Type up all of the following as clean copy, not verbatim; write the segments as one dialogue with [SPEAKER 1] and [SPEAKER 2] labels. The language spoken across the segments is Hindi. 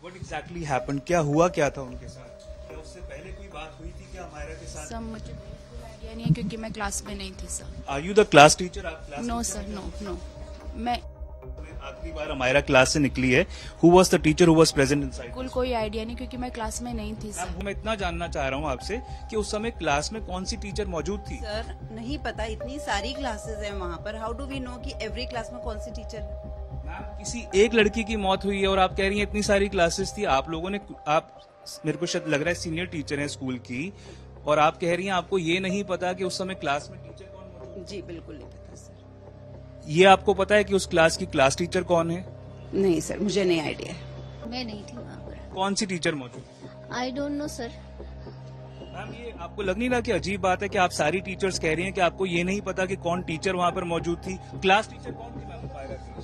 [SPEAKER 1] What exactly happened? क्या हुआ क्या था उनके साथ? क्या उससे पहले कोई बात हुई थी क्या अमायरा के साथ?
[SPEAKER 2] सर मुझे बिल्कुल आइडिया नहीं है क्योंकि मैं क्लास में नहीं थी sir.
[SPEAKER 1] Are you the class teacher? आप क्लास
[SPEAKER 2] नो सर, नो। मैं
[SPEAKER 1] आखिरी बार अमायरा क्लास से निकली है. Who was the teacher who was present inside?
[SPEAKER 2] बिल्कुल कोई आइडिया नहीं क्योंकि मैं क्लास में नहीं थी सर।
[SPEAKER 1] मैं इतना जानना चाह रहा हूँ आपसे कि उस समय क्लास में कौन सी टीचर मौजूद थी?
[SPEAKER 3] सर नहीं पता, इतनी सारी क्लासेस हैं वहाँ पर। हाउ डू वी नो कि एवरी क्लास में कौन सी टीचर है?
[SPEAKER 1] मैम, किसी एक लड़की की मौत हुई है और आप कह रही हैं इतनी सारी क्लासेस थी. आप लोगों ने, आप, मेरे को शायद लग रहा है सीनियर टीचर हैं स्कूल की, और आप कह रही हैं आपको ये नहीं पता कि उस समय क्लास में टीचर कौन मौजूद?
[SPEAKER 3] जी बिल्कुल नहीं पता सर।
[SPEAKER 1] ये आपको पता है कि उस क्लास की क्लास टीचर कौन है?
[SPEAKER 3] नहीं सर, मुझे नहीं आइडिया है।
[SPEAKER 4] मैं नहीं थी वहाँ पर।
[SPEAKER 1] कौन सी टीचर मौजूद?
[SPEAKER 4] I don't know sir.
[SPEAKER 1] Ma'am, ये आपको लग नहीं रहा कि अजीब बात है कि आप सारी टीचर्स कह रही हैं कि आपको ये नहीं पता कि कौन टीचर वहाँ पर मौजूद थी? क्लास टीचर कौन थी मैम अमायरा की?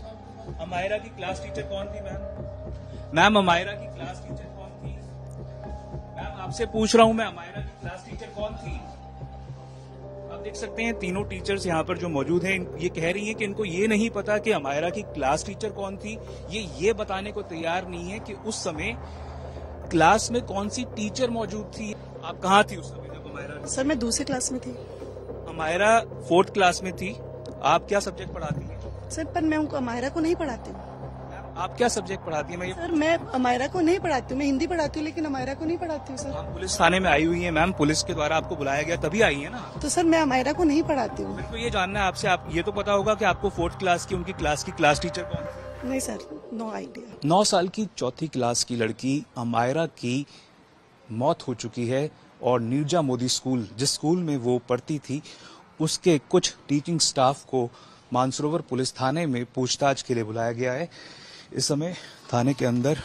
[SPEAKER 1] अमायरा की क्लास टीचर कौन थी मैम? मैम, अमायरा की क्लास टीचर कौन थी? मैम, आपसे पूछ रहा हूँ मैं, अमायरा की क्लास टीचर कौन थी? आप देख सकते हैं तीनों टीचर्स यहाँ पर जो मौजूद हैं, ये कह रही हैं कि इनको ये नहीं पता कि अमायरा की क्लास टीचर कौन थी. ये बताने को तैयार नहीं है कि उस समय क्लास में कौन सी टीचर मौजूद थी. आप कहाँ थी उस समय जब अमायरा?
[SPEAKER 5] सर मैं दूसरी क्लास में थी।
[SPEAKER 1] अमायरा 4th क्लास में थी. आप क्या सब्जेक्ट पढ़ाती हैं?
[SPEAKER 5] सर पर मैं उनको अमायरा को नहीं पढ़ाती हूँ।
[SPEAKER 1] आप क्या सब्जेक्ट पढ़ाती हैं?
[SPEAKER 5] सर मैं अमायरा को नहीं पढ़ाती हूँ, मैं हिंदी पढ़ाती हूँ लेकिन अमायरा को नहीं पढ़ाती हूँ सर।
[SPEAKER 1] आप पुलिस थाने में आई हुई हैं मैम, पुलिस के द्वारा आपको बुलाया गया तभी आई है ना?
[SPEAKER 5] तो सर मैं अमायरा को नहीं पढ़ाती हूँ।
[SPEAKER 1] मेरे को ये जानना है आपसे, आप ये तो पता होगा कि आपको 4th क्लास की उनकी क्लास की क्लास टीचर कौन थी?
[SPEAKER 5] नहीं सर, नो आइडिया।
[SPEAKER 1] 9 साल की 4th क्लास की लड़की अमायरा की मौत हो चुकी है और नीरजा मोदी स्कूल, जिस स्कूल में वो पढ़ती थी, उसके कुछ टीचिंग स्टाफ को मानसरोवर पुलिस थाने में पूछताछ के लिए बुलाया गया है. इस समय थाने के अंदर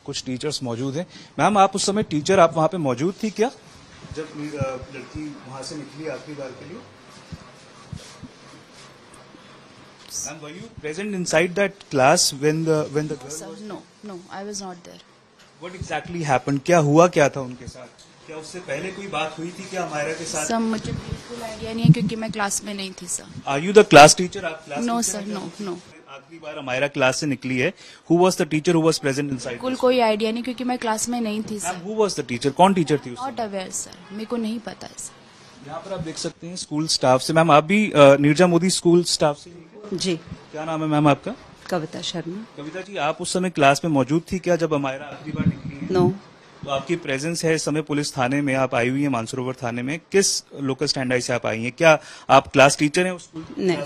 [SPEAKER 1] कुछ टीचर्स मौजूद हैं. मैम, आप उस समय टीचर, आप वहां पे मौजूद थी क्या जब लड़की वहां से निकली आखिरी बार के लिए? Ma'am, were you present inside that class when the girl?
[SPEAKER 2] Sir no, I was not there.
[SPEAKER 1] What exactly happened? क्या हुआ क्या था उनके साथ? क्या उससे पहले कोई बात हुई थी क्या अमायरा के साथ?
[SPEAKER 2] सर मुझे बिल्कुल आइडिया नहीं है क्योंकि मैं क्लास में नहीं थी sir.
[SPEAKER 1] Are you the class teacher? आप क्लास
[SPEAKER 2] नो
[SPEAKER 1] टीचर
[SPEAKER 2] सर,
[SPEAKER 1] हैं?
[SPEAKER 2] नो।
[SPEAKER 1] आखिरी बार अमायरा क्लास से निकली है. Who was the teacher who was present inside?
[SPEAKER 2] बिल्कुल कोई आइडिया नहीं क्योंकि मैं क्लास में नहीं थी
[SPEAKER 1] ma'am,
[SPEAKER 2] sir.
[SPEAKER 1] who was the teacher? कौन टीचर थी उस
[SPEAKER 2] नॉट अवेयर सर, मेरे को नहीं पता है सर।
[SPEAKER 1] यहाँ पर आप देख सकते हैं स्कूल स्टाफ से. मैम, आप भी नीरजा मोदी स्कूल स्टाफ से?
[SPEAKER 3] जी।
[SPEAKER 1] क्या नाम है मैम आपका?
[SPEAKER 3] कविता शर्मा।
[SPEAKER 1] कविता जी, आप उस समय क्लास में मौजूद थी क्या जब अमायरा आखिरी बार निकली है?
[SPEAKER 3] नो।
[SPEAKER 1] तो आपकी प्रेजेंस है इस समय पुलिस थाने में, आप आई हुई हैं मानसरोवर थाने में. किस लोकल स्टैंड से आप आई हैं? क्या आप क्लास टीचर हैं उस स्कूल की?
[SPEAKER 3] नहीं,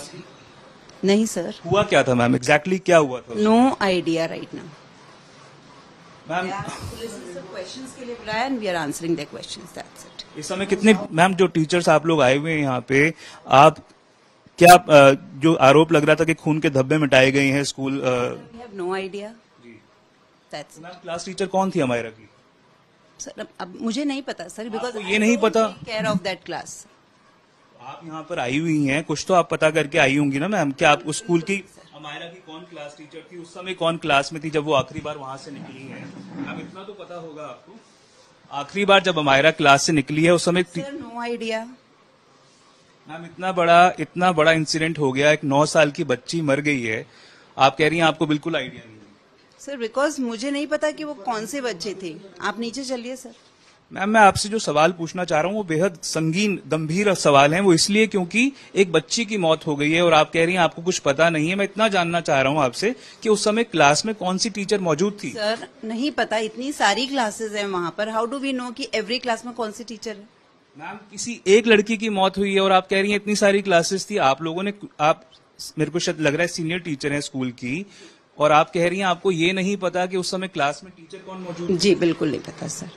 [SPEAKER 3] नहीं सर।
[SPEAKER 1] हुआ क्या था मैम? एग्जैक्टली क्या हुआ था?
[SPEAKER 3] No idea right now.
[SPEAKER 1] Ma'am,
[SPEAKER 3] police ने क्वेश्चंस के लिए बुलाया and we are answering the questions, that's it.
[SPEAKER 1] इस समय कितने, मैम, जो टीचर्स आप लोग आए हुए हैं यहाँ पे, आप क्या जो आरोप लग रहा था कि खून के धब्बे मिटाए गए हैं school,
[SPEAKER 3] we have no idea, that's
[SPEAKER 1] ma'am, class teacher कौन थी अमायरा की?
[SPEAKER 3] सर अब मुझे नहीं पता सर, बिकॉज
[SPEAKER 1] आपको ये नहीं पता?
[SPEAKER 3] Care of that class.
[SPEAKER 1] आप यहाँ पर आई हुई हैं, कुछ तो आप पता करके आई होंगी ना मैम. क्या आप उस स्कूल की, अमायरा की कौन क्लास टीचर थी उस समय, कौन क्लास में थी जब वो आखिरी बार वहां से निकली है? मैम, इतना तो पता होगा आपको. आखिरी बार जब अमायरा क्लास से निकली है उस समय
[SPEAKER 3] सर नो आइडिया।
[SPEAKER 1] मैम, इतना बड़ा इंसिडेंट हो गया, एक 9 साल की बच्ची मर गई है, आप कह रही हैं आपको बिल्कुल आइडिया नहीं है?
[SPEAKER 3] सर बिकॉज मुझे नहीं पता कि वो कौन से बच्चे थे। आप नीचे चलिए सर।
[SPEAKER 1] मैम, मैं आपसे जो सवाल पूछना चाह रहा हूँ वो बेहद संगीन गंभीर सवाल है. वो इसलिए क्योंकि एक बच्ची की मौत हो गई है और आप कह रही हैं आपको कुछ पता नहीं है. मैं इतना जानना चाह रहा हूँ आपसे कि उस समय क्लास में कौन सी टीचर मौजूद थी?
[SPEAKER 3] सर नहीं पता, इतनी सारी क्लासेस हैं वहाँ पर। हाउ डू वी नो कि एवरी क्लास में कौन सी टीचर है?
[SPEAKER 1] मैम, किसी एक लड़की की मौत हुई है और आप कह रही हैं इतनी सारी क्लासेस थी. आप लोगों ने, आप, मेरे को शायद लग रहा है सीनियर टीचर हैं स्कूल की, और आप कह रही हैं आपको ये नहीं पता कि उस समय क्लास में टीचर कौन मौजूद थी?
[SPEAKER 3] जी बिल्कुल नहीं पता सर।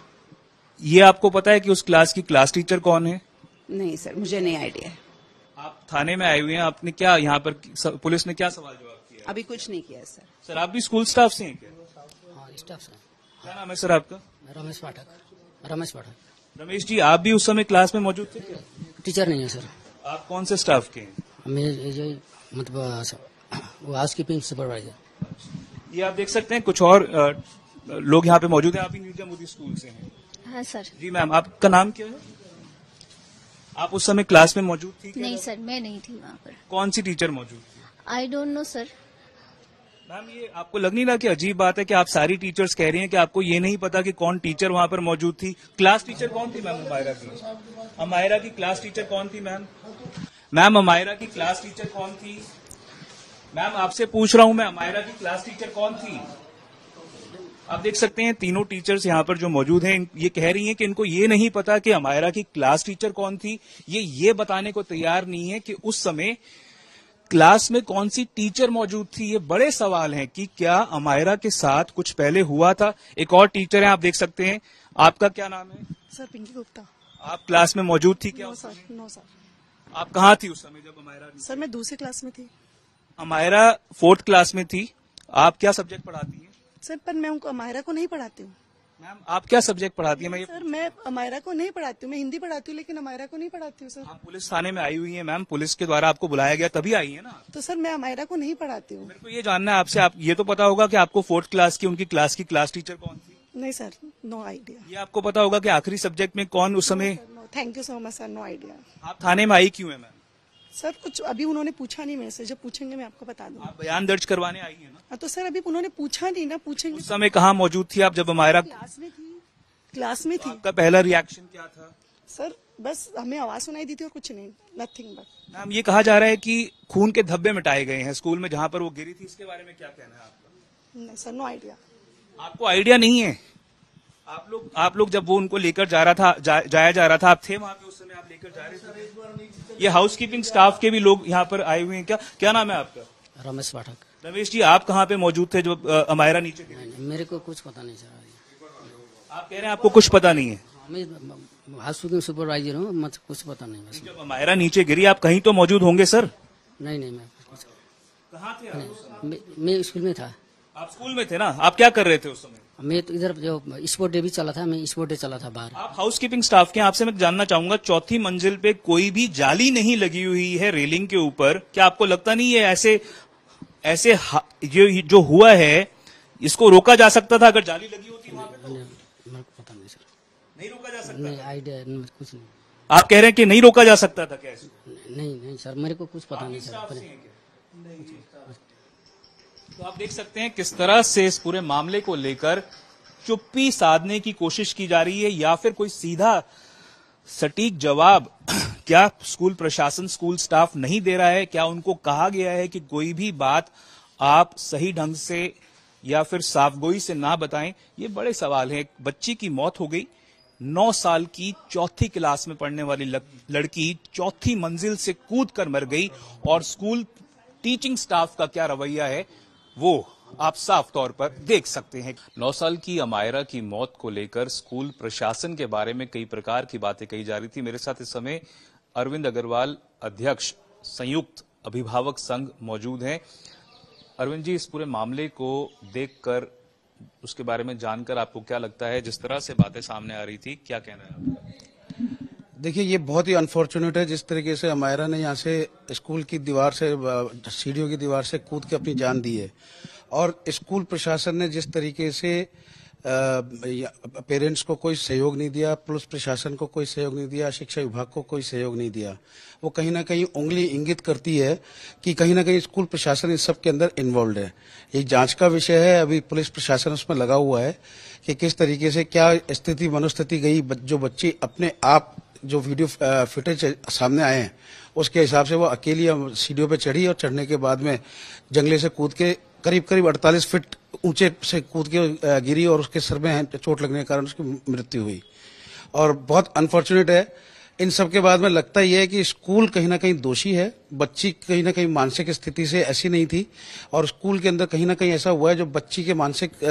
[SPEAKER 1] ये आपको पता है कि उस क्लास की क्लास टीचर कौन है?
[SPEAKER 3] नहीं सर, मुझे नहीं आइडिया।
[SPEAKER 1] आप थाने में आए हुए हैं, आपने क्या यहाँ पर, पुलिस ने क्या सवाल जवाब किया?
[SPEAKER 3] अभी कुछ नहीं किया सर।
[SPEAKER 1] सर, आप भी स्कूल स्टाफ से हैं क्या?
[SPEAKER 6] हाँ, स्टाफ से।
[SPEAKER 1] क्या नाम है सर आपका?
[SPEAKER 6] रमेश पाठक।
[SPEAKER 1] रमेश जी, आप भी उस समय क्लास में मौजूद थे क्या?
[SPEAKER 6] टीचर नहीं है सर।
[SPEAKER 1] आप कौन से स्टाफ के हैं?
[SPEAKER 6] मैं मतलब वो हाउस कीपिंग सुपरवाइजर।
[SPEAKER 1] ये आप देख सकते हैं कुछ और लोग यहाँ पे मौजूद हैं. आप भी नीरजा मोदी स्कूल से हैं?
[SPEAKER 4] हाँ सर।
[SPEAKER 1] जी मैम, आपका नाम क्या है? आप उस समय क्लास में मौजूद थी क्या?
[SPEAKER 4] नहीं सर, मैं नहीं थी वहाँ पर।
[SPEAKER 1] कौन सी टीचर मौजूद थी?
[SPEAKER 4] I don't know sir.
[SPEAKER 1] Ma'am ये आपको लग नहीं रहा कि अजीब बात है कि आप सारी टीचर्स कह रही हैं कि आपको ये नहीं पता कि कौन टीचर वहां पर मौजूद थी? क्लास टीचर कौन थी मैम अमायरा की? अमायरा की क्लास टीचर कौन थी मैम? मैम अमायरा की क्लास टीचर कौन थी? मैम आपसे पूछ रहा हूं मैं, अमायरा की क्लास टीचर कौन थी? आप देख सकते हैं तीनों टीचर्स यहाँ पर जो मौजूद हैं ये कह रही हैं कि इनको ये नहीं पता कि अमायरा की क्लास टीचर कौन थी। ये बताने को तैयार नहीं है कि उस समय क्लास में कौन सी टीचर मौजूद थी। ये बड़े सवाल हैं कि क्या अमायरा के साथ कुछ पहले हुआ था। एक और टीचर है, आप देख सकते हैं। आपका क्या नाम है?
[SPEAKER 5] सर पिंकी गुप्ता।
[SPEAKER 1] आप क्लास में मौजूद थी क्या?
[SPEAKER 5] No sir, no sir.
[SPEAKER 1] आप कहाँ थी उस समय जब अमायरा?
[SPEAKER 5] सर मैं दूसरी क्लास में थी।
[SPEAKER 1] अमायरा 4th क्लास में थी। आप क्या सब्जेक्ट पढ़ाती हैं?
[SPEAKER 5] सर पर मैं उनको अमायरा को नहीं पढ़ाती हूँ।
[SPEAKER 1] मैम आप क्या सब्जेक्ट पढ़ाती हैं?
[SPEAKER 5] सर मैं अमायरा को नहीं पढ़ाती हूँ, मैं हिंदी पढ़ाती हूँ लेकिन अमायरा को नहीं पढ़ाती हूँ सर।
[SPEAKER 1] आप पुलिस थाने में आई हुई हैं मैम, पुलिस के द्वारा आपको बुलाया गया तभी आई है ना?
[SPEAKER 5] तो सर मैं अमायरा को नहीं पढ़ाती हूँ।
[SPEAKER 1] मेरे को ये जानना है आपसे, आप ये तो पता होगा कि आपको 4th क्लास की उनकी क्लास टीचर कौन थी?
[SPEAKER 5] नहीं सर, नो आइडिया।
[SPEAKER 1] ये आपको पता होगा कि आखिरी सब्जेक्ट में कौन उस समय?
[SPEAKER 5] Thank you so much sir, no idea.
[SPEAKER 1] आप थाने में आई क्यों है मैम?
[SPEAKER 5] सर कुछ अभी उन्होंने पूछा नहीं मेरे से, जब पूछेंगे मैं आपको बता दूंगा।
[SPEAKER 1] आप बयान दर्ज करवाने आई है ना?
[SPEAKER 5] तो सर अभी उन्होंने पूछा नहीं ना, पूछेंगे।
[SPEAKER 1] उस समय कहाँ मौजूद थी आप जब अमायरा?
[SPEAKER 5] क्लास में थी, क्लास में थी।
[SPEAKER 1] आपका पहला रिएक्शन क्या था?
[SPEAKER 5] सर बस हमें आवाज सुनाई दी थी और कुछ नहीं, नथिंग बट।
[SPEAKER 1] मैम ये कहा जा रहा है कि खून के धब्बे मिटाए गए हैं स्कूल में जहां पर वो गिरी थी, इसके बारे में क्या कहना है आपका?
[SPEAKER 5] नहीं सर, नो आइडिया।
[SPEAKER 1] आपको आइडिया नहीं है? आप लोग जब वो उनको लेकर जाया जा रहा था, आप थे वहां पे उस समय, आप लेकर जा रहे थे? ये हाउसकीपिंग स्टाफ के भी लोग यहाँ पर आए हुए हैं क्या? क्या नाम है आपका?
[SPEAKER 6] रमेश पाठक।
[SPEAKER 1] रमेश जी, आप कहाँ पे मौजूद थे जब अमायरा नीचे गिरी?
[SPEAKER 6] मेरे को कुछ पता नहीं सर।
[SPEAKER 1] आप कह रहे हैं आपको कुछ पता नहीं है?
[SPEAKER 6] मैं हाउसकीपिंग सुपरवाइजर हूँ, मुझे कुछ पता नहीं बस।
[SPEAKER 1] जब अमायरा नीचे गिरी आप कहीं तो मौजूद होंगे सर?
[SPEAKER 6] नहीं मैं
[SPEAKER 1] कहाँ थे आप?
[SPEAKER 6] मैं स्कूल में था।
[SPEAKER 1] आप स्कूल में थे ना? आप क्या कर रहे थे उस समय?
[SPEAKER 6] मैं तो इधर जो स्पोर्ट डे भी चला था, मैं स्पोर्ट डे चला था बाहर।
[SPEAKER 1] आप हाउसकीपिंग स्टाफ के हैं, आपसे मैं जानना चाहूंगा, 4थी मंजिल पे कोई भी जाली नहीं लगी हुई है रेलिंग के ऊपर, क्या आपको लगता नहीं है ऐसे जो हुआ है इसको रोका जा सकता था अगर जाली लगी होती वहां पे?
[SPEAKER 6] मेरे को पता नहीं सर।
[SPEAKER 1] नहीं रोका जा सकता?
[SPEAKER 6] नहीं आइडिया कुछ नहीं।
[SPEAKER 1] आप कह रहे हैं कि नहीं रोका जा सकता था क्या?
[SPEAKER 6] नहीं सर, मेरे को कुछ पता नहीं सर।
[SPEAKER 1] तो आप देख सकते हैं किस तरह से इस पूरे मामले को लेकर चुप्पी साधने की कोशिश की जा रही है, या फिर कोई सीधा सटीक जवाब क्या स्कूल प्रशासन, स्कूल स्टाफ नहीं दे रहा है? क्या उनको कहा गया है कि कोई भी बात आप सही ढंग से या फिर साफगोई से ना बताएं? ये बड़े सवाल हैं। एक बच्ची की मौत हो गई, 9 साल की 4थी क्लास में पढ़ने वाली लड़की 4थी मंजिल से कूद कर मर गई, और स्कूल टीचिंग स्टाफ का क्या रवैया है वो आप साफ तौर पर देख सकते हैं। 9 साल की अमायरा की मौत को लेकर स्कूल प्रशासन के बारे में कई प्रकार की बातें कही जा रही थी। मेरे साथ इस समय अरविंद अग्रवाल, अध्यक्ष संयुक्त अभिभावक संघ, मौजूद हैं। अरविंद जी, इस पूरे मामले को देखकर, उसके बारे में जानकर आपको क्या लगता है? जिस तरह से बातें सामने आ रही थी, क्या कहना है आपका?
[SPEAKER 4] देखिए, ये बहुत ही अनफॉर्चुनेट है जिस तरीके से अमायरा ने यहाँ से स्कूल की दीवार से, सीढ़ियों की दीवार से कूद के अपनी जान दी है, और स्कूल प्रशासन ने जिस तरीके से पेरेंट्स को कोई सहयोग नहीं दिया, पुलिस प्रशासन को कोई सहयोग नहीं दिया, शिक्षा विभाग को कोई सहयोग नहीं दिया, वो कहीं ना कहीं उंगली इंगित करती है कि कहीं ना कहीं स्कूल प्रशासन इस सब के अंदर इन्वॉल्व है। ये जांच का विषय है, अभी पुलिस प्रशासन उसमें लगा हुआ है कि किस तरीके से क्या स्थिति मनोस्थिति गई। जो बच्ची अपने आप, जो वीडियो फुटेज सामने आए हैं उसके हिसाब से वो अकेली सीढ़ियों पे चढ़ी, और चढ़ने के बाद में जंगले से कूद के करीब 48 फीट ऊंचे से कूद के गिरी, और उसके सर में चोट लगने के कारण उसकी मृत्यु हुई। और बहुत अनफॉर्चुनेट है। इन सब के बाद में लगता ही है कि स्कूल कहीं ना कहीं दोषी है। बच्ची कहीं ना कहीं मानसिक स्थिति से ऐसी नहीं थी, और स्कूल के अंदर कहीं ना कहीं ऐसा हुआ है जो बच्ची के मानसिक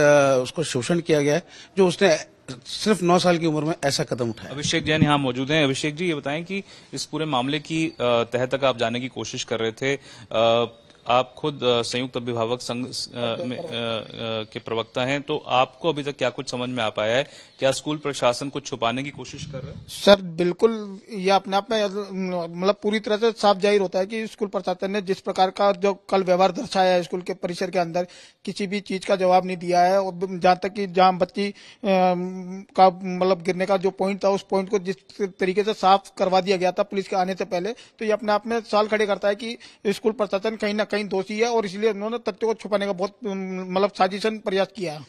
[SPEAKER 4] उसको शोषण किया गया है, जो उसने सिर्फ 9 साल की उम्र में ऐसा कदम उठाया।
[SPEAKER 1] अभिषेक जैन यहाँ मौजूद हैं। अभिषेक जी, ये बताएं कि इस पूरे मामले की तह तक आप जाने की कोशिश कर रहे थे। आप खुद संयुक्त अभिभावक संघ के प्रवक्ता हैं, तो आपको अभी तक क्या कुछ समझ में आ पाया है? क्या स्कूल प्रशासन कुछ छुपाने की कोशिश कर रहा है?
[SPEAKER 7] सर बिल्कुल, ये अपने आप में मतलब पूरी तरह से साफ जाहिर होता है कि स्कूल प्रशासन ने जिस प्रकार का जो कल व्यवहार दर्शाया है स्कूल के परिसर के अंदर, किसी भी चीज का जवाब नहीं दिया है। और जहां तक कि जहां बच्ची का मतलब गिरने का जो पॉइंट था, उस पॉइंट को जिस तरीके से साफ करवा दिया गया था पुलिस के आने से पहले, तो ये अपने आप में सवाल खड़े करता है कि स्कूल प्रशासन कहीं ना कहीं कहीं दोषी है और इसलिए उन्होंने तथ्यों को छुपाने का बहुत मतलब साजिशन प्रयास किया है।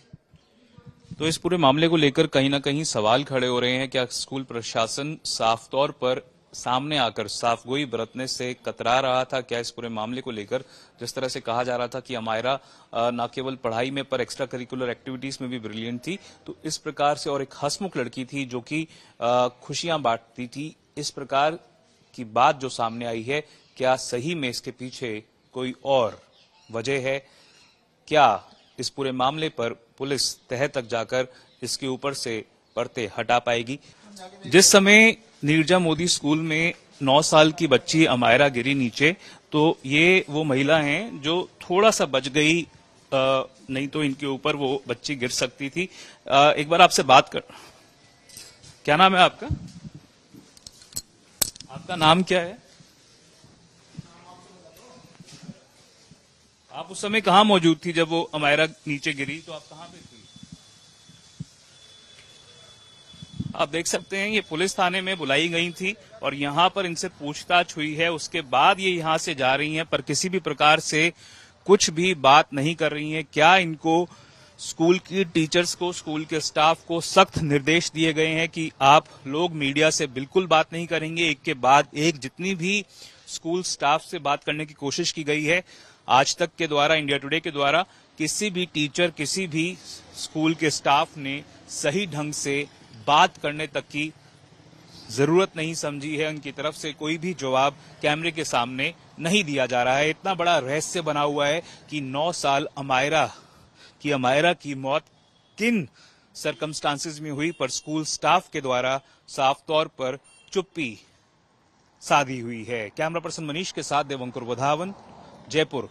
[SPEAKER 1] तो इस पूरे मामले को लेकर कहीं ना कहीं सवाल खड़े हो रहे हैं। क्या स्कूल प्रशासन साफ तौर पर सामने आकर साफगोई बरतने से कतरा रहा था? क्या इस पूरे मामले को लेकर जिस तरह से कहा जा रहा था कि अमायरा न केवल पढ़ाई में पर एक्स्ट्रा करिकुलर एक्टिविटीज में भी ब्रिलियंट थी, तो इस प्रकार से और एक हंसमुख लड़की थी जो कि खुशियां बांटती थी, इस प्रकार की बात जो सामने आई है, क्या सही में इसके पीछे कोई और वजह है? क्या इस पूरे मामले पर पुलिस तह तक जाकर इसके ऊपर से पर्दे हटा पाएगी? जिस समय नीरजा मोदी स्कूल में 9 साल की बच्ची अमायरा गिरी नीचे, तो ये वो महिला हैं जो थोड़ा सा बच गई, नहीं तो इनके ऊपर वो बच्ची गिर सकती थी। एक बार आपसे बात कर, क्या नाम है आपका? आपका नाम क्या है? आप उस समय कहाँ मौजूद थी जब वो अमायरा नीचे गिरी? तो आप कहाँ पे थी? आप देख सकते हैं ये पुलिस थाने में बुलाई गई थी और यहाँ पर इनसे पूछताछ हुई है। उसके बाद ये यहाँ से जा रही हैं, पर किसी भी प्रकार से कुछ भी बात नहीं कर रही हैं। क्या इनको स्कूल की टीचर्स को, स्कूल के स्टाफ को सख्त निर्देश दिए गए हैं कि आप लोग मीडिया से बिल्कुल बात नहीं करेंगे? एक के बाद एक जितनी भी स्कूल स्टाफ से बात करने की कोशिश की गई है, आज तक के द्वारा, इंडिया टुडे के द्वारा, किसी भी टीचर, किसी भी स्कूल के स्टाफ ने सही ढंग से बात करने तक की जरूरत नहीं समझी है। उनकी तरफ से कोई भी जवाब कैमरे के सामने नहीं दिया जा रहा है। इतना बड़ा रहस्य बना हुआ है कि 9 साल अमायरा की मौत किन सरकमस्टांसेस में हुई, पर स्कूल स्टाफ के द्वारा साफ तौर पर चुप्पी साधी हुई है। कैमरा पर्सन मनीष के साथ देवंकुर वधावन, जयपुर।